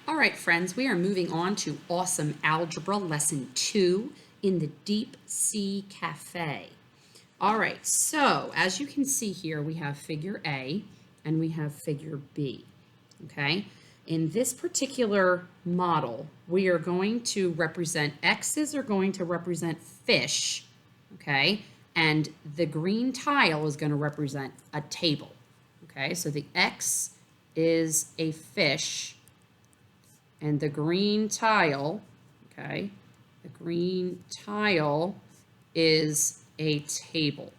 All right, friends, we are moving on to Awesome Algebra Lesson 2 in the Deep Sea Cafe. All right, so as you can see here, we have figure A and we have figure B, okay? In this particular model, we are going to represent, X's are going to represent fish, okay? And the green tile is going to represent a table, okay? So the X is a fish, and the green tile, okay, the green tile is a table.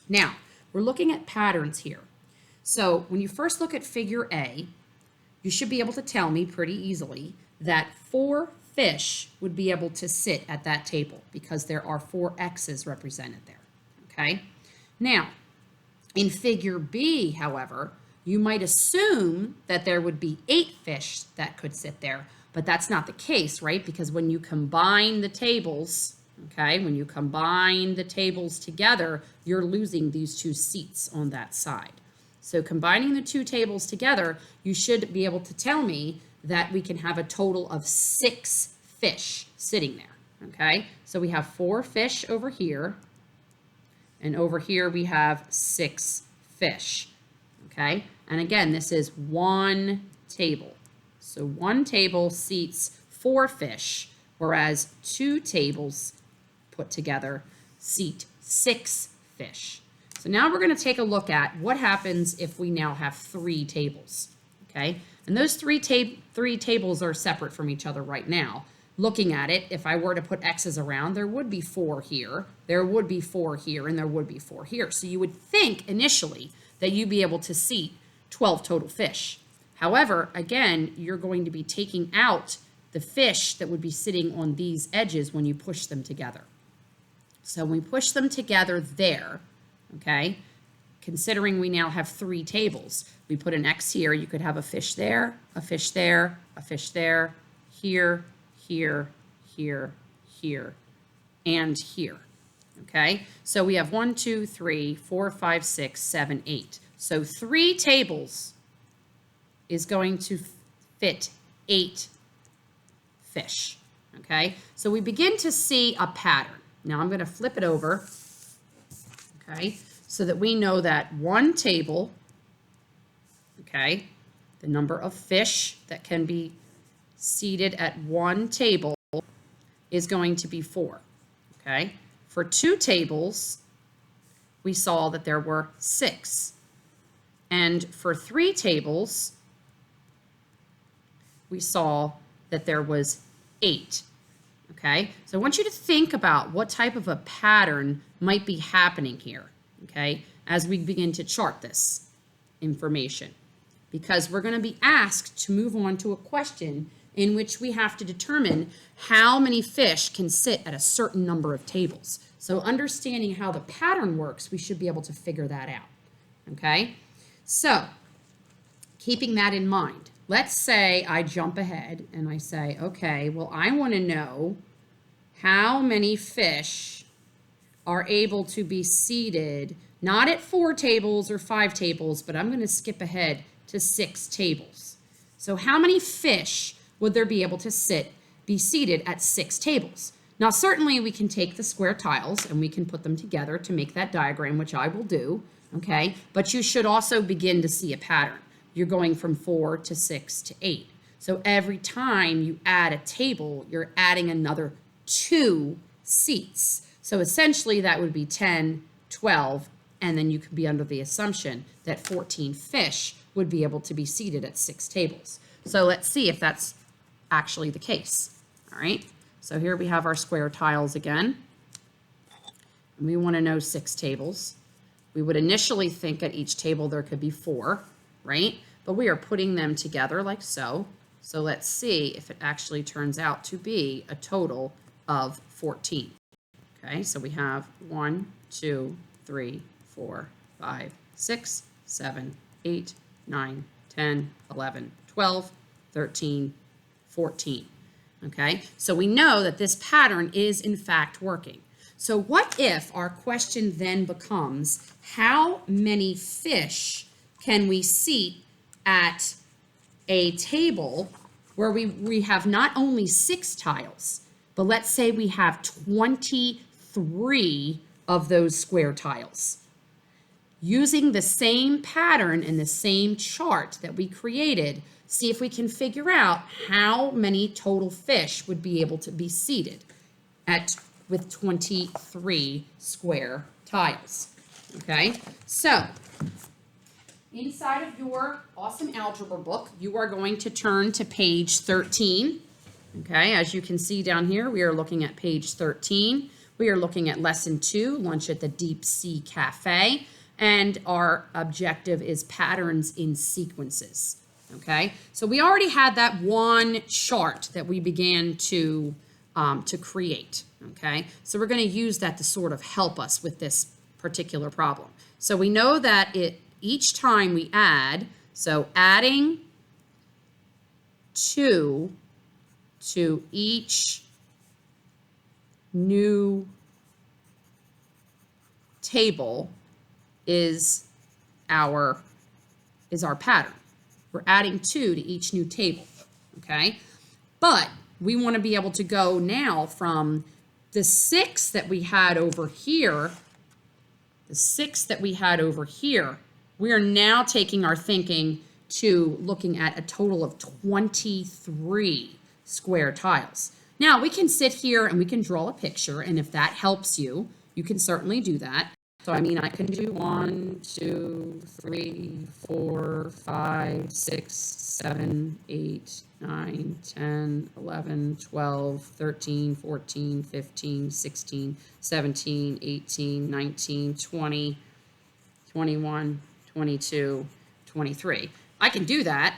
Now, we're looking at patterns here. So when you first look at figure A, you should be able to tell me pretty easily that 4 fish would be able to sit at that table because there are 4 X's represented there, okay? Now, in figure B, however, you might assume that there would be 8 fish that could sit there, but that's not the case, right? Because when you combine the tables, okay, when you combine the tables together, you're losing these 2 seats on that side. So combining the 2 tables together, you should be able to tell me that we can have a total of 6 fish sitting there, okay? So we have 4 fish over here, and over here we have 6 fish. Okay, and again, this is 1 table. So 1 table seats 4 fish, whereas 2 tables put together seat 6 fish. So now we're going to take a look at what happens if we now have 3 tables. Okay, and those three tables are separate from each other right now. Looking at it, if I were to put X's around, there would be 4 here, there would be 4 here, and there would be 4 here. So you would think initially that you'd be able to seat 12 total fish. However, again, you're going to be taking out the fish that would be sitting on these edges when you push them together. So when we push them together there, okay, considering we now have 3 tables, we put an X here, you could have a fish there, a fish there, a fish there, here, here, here, here, and here. Okay, so we have 1, 2, 3, 4, 5, 6, 7, 8. So 3 tables is going to fit 8 fish. Okay, so we begin to see a pattern. Now I'm going to flip it over, okay, so that we know that 1 table, okay, the number of fish that can be seated at 1 table is going to be 4. Okay. For 2 tables, we saw that there were 6. And for 3 tables, we saw that there was 8. Okay, so I want you to think about what type of a pattern might be happening here, okay, as we begin to chart this information. Because we're going to be asked to move on to a question in which we have to determine how many fish can sit at a certain number of tables. So understanding how the pattern works, we should be able to figure that out, okay? So keeping that in mind, let's say I jump ahead and I say, okay, well, I want to know how many fish are able to be seated, not at 4 tables or 5 tables, but I'm going to skip ahead to 6 tables. So how many fish would there be able to be seated at 6 tables? Now, certainly we can take the square tiles and we can put them together to make that diagram, which I will do, okay? But you should also begin to see a pattern. You're going from 4 to 6 to 8. So every time you add a table, you're adding another 2 seats. So essentially that would be 10, 12, and then you could be under the assumption that 14 fish would be able to be seated at 6 tables. So let's see if that's actually the case. All right, so here we have our square tiles again. And we want to know 6 tables. We would initially think at each table there could be 4, right? But we are putting them together like so. So let's see if it actually turns out to be a total of 14. Okay, so we have 1, 2, 3, 4, 5, 6, 7, 8, 9, 10, 11, 12, 13, 14. Okay, so we know that this pattern is in fact working. So what if our question then becomes, how many fish can we seat at a table where we have not only 6 tiles, but let's say we have 23 of those square tiles. Using the same pattern and the same chart that we created, see if we can figure out how many total fish would be able to be seated with 23 square tiles. Okay, so inside of your awesome algebra book, you are going to turn to page 13. Okay, as you can see down here, we are looking at page 13. We are looking at lesson 2, lunch at the Deep Sea Cafe, and our objective is patterns in sequences. Okay, so we already had that one chart that we began to create. Okay, so we're going to use that to sort of help us with this particular problem. So we know that each time we add, so adding 2 to each new table is our pattern. We're adding 2 to each new table, okay? But we want to be able to go now from the 6 that we had over here, we are now taking our thinking to looking at a total of 23 square tiles. Now, we can sit here and we can draw a picture, and if that helps you, you can certainly do that. So, I mean, I can do 1, 2, 3, 4, 5, 6, 7, 8, 9, 10, 11, 12, 13, 14, 15, 16, 17, 18, 19, 20, 21, 22, 23. I can do that,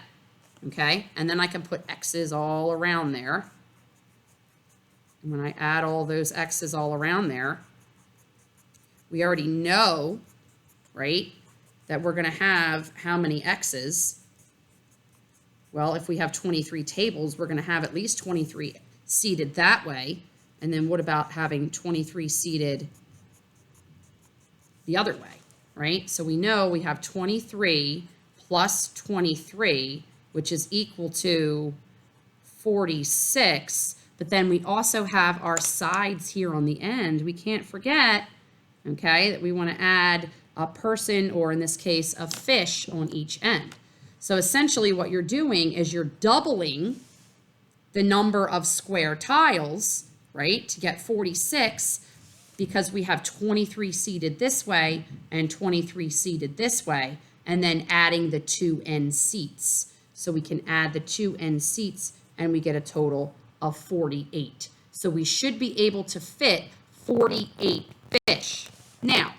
okay? And then I can put X's all around there. And when I add all those X's all around there, we already know, right, that we're going to have how many X's? Well, if we have 23 tables, we're going to have at least 23 seated that way. And then what about having 23 seated the other way, right? So we know we have 23 plus 23, which is equal to 46. But then we also have our sides here on the end. We can't forget, okay, that we want to add a person, or in this case, a fish on each end. So essentially what you're doing is you're doubling the number of square tiles, right, to get 46, because we have 23 seated this way and 23 seated this way, and then adding the 2 end seats. So we can add the 2 end seats and we get a total of 48. So we should be able to fit 48 fish. Now,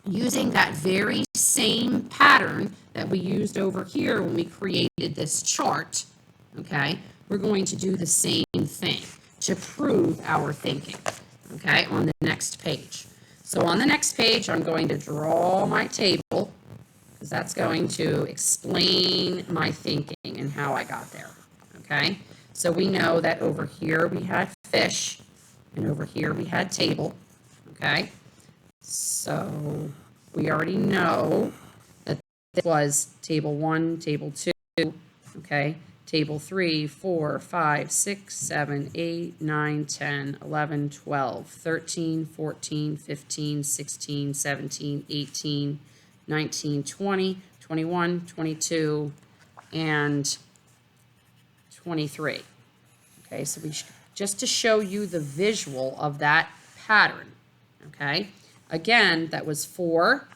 using that very same pattern that we used over here when we created this chart, okay, we're going to do the same thing to prove our thinking, okay, on the next page. So on the next page, I'm going to draw my table, because that's going to explain my thinking and how I got there, okay? So we know that over here we had fish, and over here we had table, okay? So we already know that this was table 1, table 2, okay? Table 3, 4, 5, 6, 7, 8, 9, 10, 11, 12, 13, 14, 15, 16, 17, 18, 19, 20, 21, 22, and 23. Okay, so just to show you the visual of that pattern, okay? Again, that was four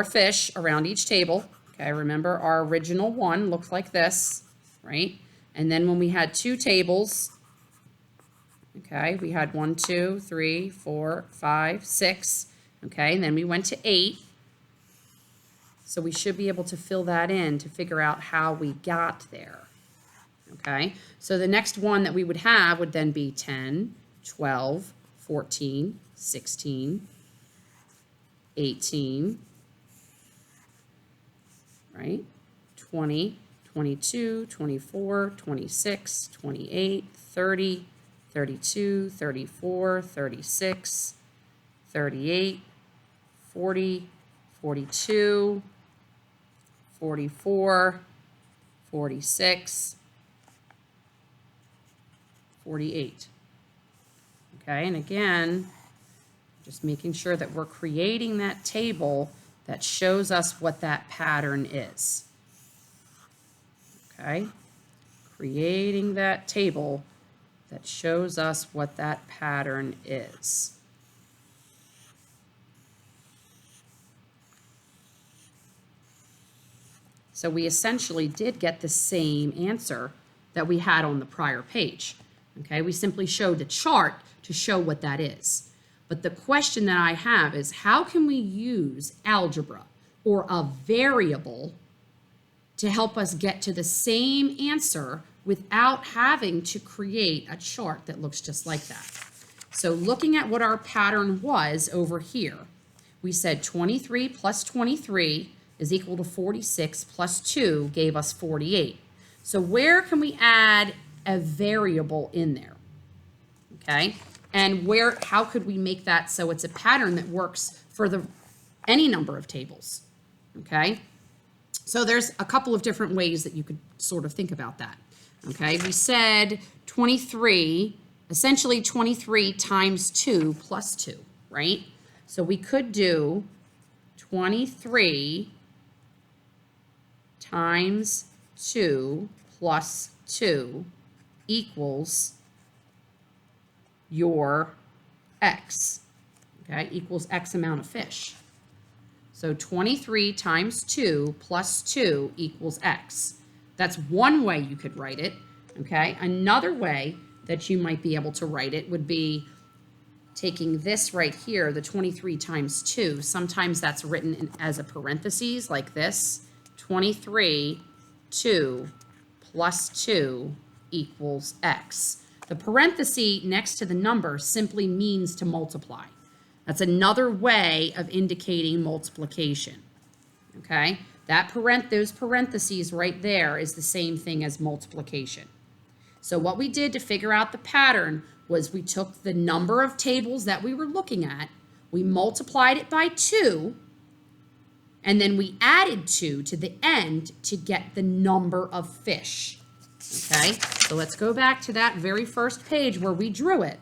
fish around each table. Okay, remember our original one looked like this, right? And then when we had 2 tables, okay, we had 1, 2, 3, 4, 5, 6, okay, and then we went to 8. So we should be able to fill that in to figure out how we got there. Okay, so the next one that we would have would then be 10, 12, 14, 16, 18, right? 20, 22, 24, 26, 28, 30, 32, 34, 36, 38, 40, 42, 44, 46, 48. Okay, and again, just making sure that we're creating that table that shows us what that pattern is. Okay, creating that table that shows us what that pattern is. So we essentially did get the same answer that we had on the prior page. Okay, we simply showed the chart to show what that is. But the question that I have is, how can we use algebra or a variable to help us get to the same answer without having to create a chart that looks just like that? So looking at what our pattern was over here, we said 23 plus 23 is equal to 46 plus 2 gave us 48. So where can we add a variable in there? Okay, and how could we make that so it's a pattern that works for any number of tables? Okay, so there's a couple of different ways that you could sort of think about that. Okay, we said 23, essentially 23 times 2 plus 2, right? So we could do 23 times 2 plus 2 equals your x, okay, equals x amount of fish. So 23 times 2 plus 2 equals x. That's one way you could write it, okay? Another way that you might be able to write it would be taking this right here, the 23 times 2. Sometimes that's written as a parentheses like this. 23, 2 plus 2 equals x. The parenthesis next to the number simply means to multiply. That's another way of indicating multiplication. Okay? Those parentheses right there is the same thing as multiplication. So what we did to figure out the pattern was we took the number of tables that we were looking at, we multiplied it by 2, and then we added 2 to the end to get the number of fish. Okay, so let's go back to that very first page where we drew it.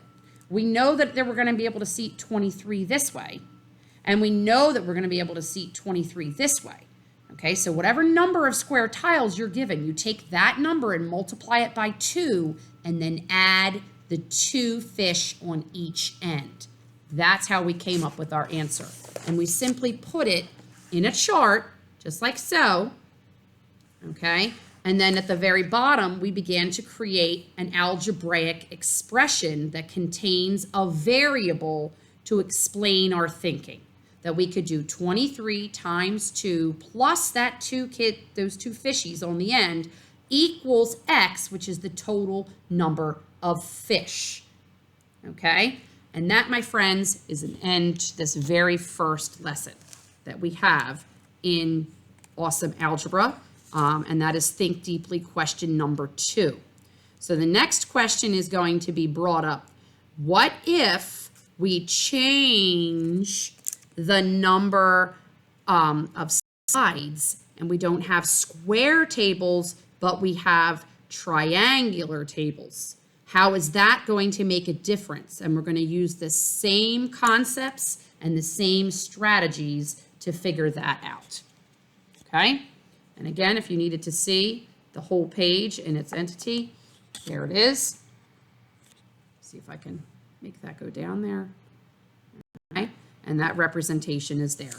We know that we're going to be able to seat 23 this way, and we know that we're going to be able to seat 23 this way. Okay, so whatever number of square tiles you're given, you take that number and multiply it by 2, and then add the 2 fish on each end. That's how we came up with our answer. And we simply put it in a chart, just like so, okay? And then at the very bottom, we began to create an algebraic expression that contains a variable to explain our thinking. That we could do 23 times 2 plus those 2 fishies on the end equals x, which is the total number of fish. Okay? And that, my friends, is an end to this very first lesson that we have in Awesome Algebra. And that is Think Deeply question number 2. So the next question is going to be brought up. What if we change the number of sides and we don't have square tables, but we have triangular tables? How is that going to make a difference? And we're going to use the same concepts and the same strategies to figure that out. Okay? And again, if you needed to see the whole page in its entity, there it is. See if I can make that go down there. Okay? And that representation is there.